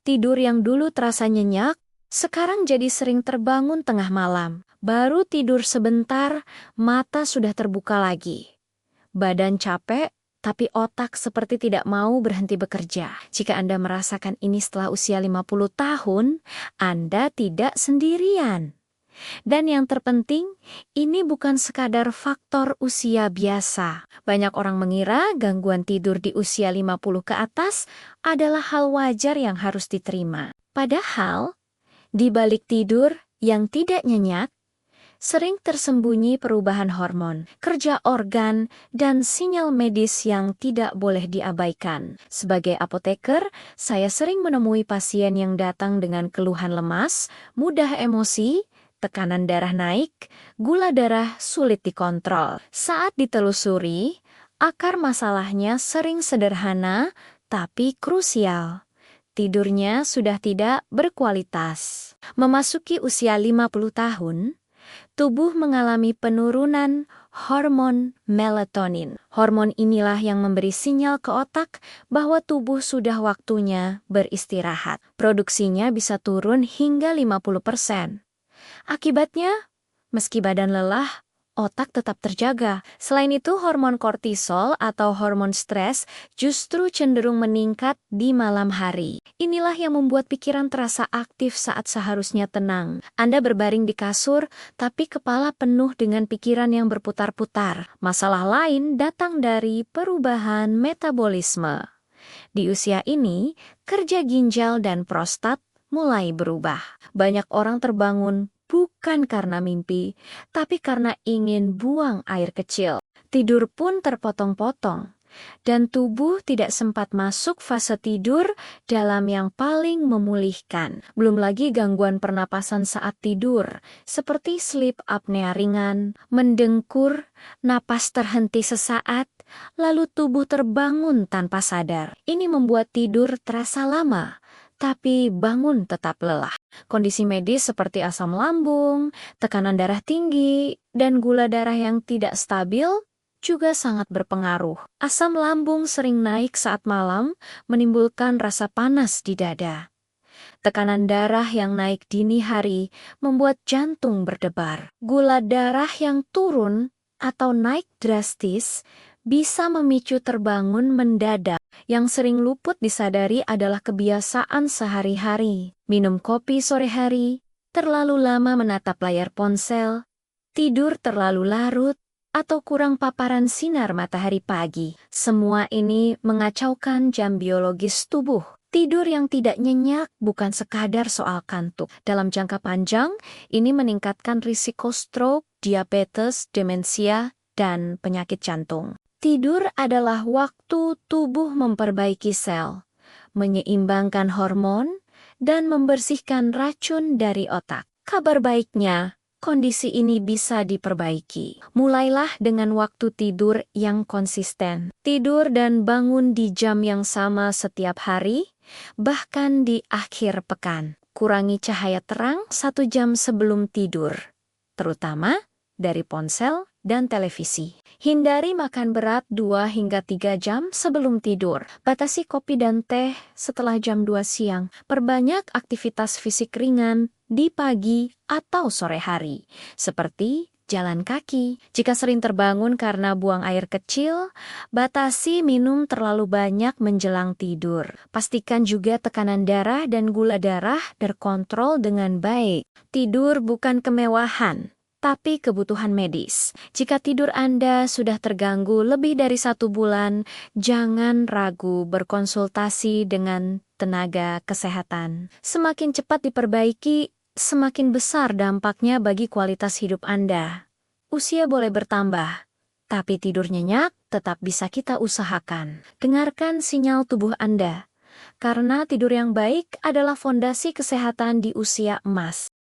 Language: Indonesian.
Tidur yang dulu terasa nyenyak, sekarang jadi sering terbangun tengah malam. Baru tidur sebentar, mata sudah terbuka lagi. Badan capek, tapi otak seperti tidak mau berhenti bekerja. Jika Anda merasakan ini setelah usia 50 tahun, Anda tidak sendirian. Dan yang terpenting, ini bukan sekadar faktor usia biasa. Banyak orang mengira gangguan tidur di usia 50 ke atas adalah hal wajar yang harus diterima. Padahal, di balik tidur yang tidak nyenyak, sering tersembunyi perubahan hormon, kerja organ, dan sinyal medis yang tidak boleh diabaikan. Sebagai apoteker, saya sering menemui pasien yang datang dengan keluhan lemas, mudah emosi, tekanan darah naik, gula darah sulit dikontrol. Saat ditelusuri, akar masalahnya sering sederhana tapi krusial. Tidurnya sudah tidak berkualitas. Memasuki usia 50 tahun, tubuh mengalami penurunan hormon melatonin. Hormon inilah yang memberi sinyal ke otak bahwa tubuh sudah waktunya beristirahat. Produksinya bisa turun hingga 50%. Akibatnya, meski badan lelah, otak tetap terjaga. Selain itu, hormon kortisol atau hormon stres justru cenderung meningkat di malam hari. Inilah yang membuat pikiran terasa aktif saat seharusnya tenang. Anda berbaring di kasur, tapi kepala penuh dengan pikiran yang berputar-putar. Masalah lain datang dari perubahan metabolisme. Di usia ini, kerja ginjal dan prostat mulai berubah. Banyak orang terbangun bukan karena mimpi, tapi karena ingin buang air kecil. Tidur pun terpotong-potong, dan tubuh tidak sempat masuk fase tidur dalam yang paling memulihkan. Belum lagi gangguan pernapasan saat tidur, seperti sleep apnea ringan, mendengkur, napas terhenti sesaat, lalu tubuh terbangun tanpa sadar. Ini membuat tidur terasa lama, tapi bangun tetap lelah. Kondisi medis seperti asam lambung, tekanan darah tinggi, dan gula darah yang tidak stabil juga sangat berpengaruh. Asam lambung sering naik saat malam, menimbulkan rasa panas di dada. Tekanan darah yang naik dini hari membuat jantung berdebar. Gula darah yang turun atau naik drastis bisa memicu terbangun mendadak. Yang sering luput disadari adalah kebiasaan sehari-hari. Minum kopi sore hari, terlalu lama menatap layar ponsel, tidur terlalu larut, atau kurang paparan sinar matahari pagi. Semua ini mengacaukan jam biologis tubuh. Tidur yang tidak nyenyak bukan sekadar soal kantuk. Dalam jangka panjang, ini meningkatkan risiko stroke, diabetes, demensia, dan penyakit jantung. Tidur adalah waktu tubuh memperbaiki sel, menyeimbangkan hormon, dan membersihkan racun dari otak. Kabar baiknya, kondisi ini bisa diperbaiki. Mulailah dengan waktu tidur yang konsisten. Tidur dan bangun di jam yang sama setiap hari, bahkan di akhir pekan. Kurangi cahaya terang 1 jam sebelum tidur, terutama dari ponsel dan televisi. Hindari makan berat 2 hingga 3 jam sebelum tidur. Batasi kopi dan teh setelah jam 2 siang. Perbanyak aktivitas fisik ringan di pagi atau sore hari, seperti jalan kaki. Jika sering terbangun karena buang air kecil, batasi minum terlalu banyak menjelang tidur. Pastikan juga tekanan darah dan gula darah terkontrol dengan baik. Tidur bukan kemewahan, tapi kebutuhan medis. Jika tidur Anda sudah terganggu lebih dari 1 bulan, jangan ragu berkonsultasi dengan tenaga kesehatan. Semakin cepat diperbaiki, semakin besar dampaknya bagi kualitas hidup Anda. Usia boleh bertambah, tapi tidur nyenyak tetap bisa kita usahakan. Dengarkan sinyal tubuh Anda, karena tidur yang baik adalah fondasi kesehatan di usia emas.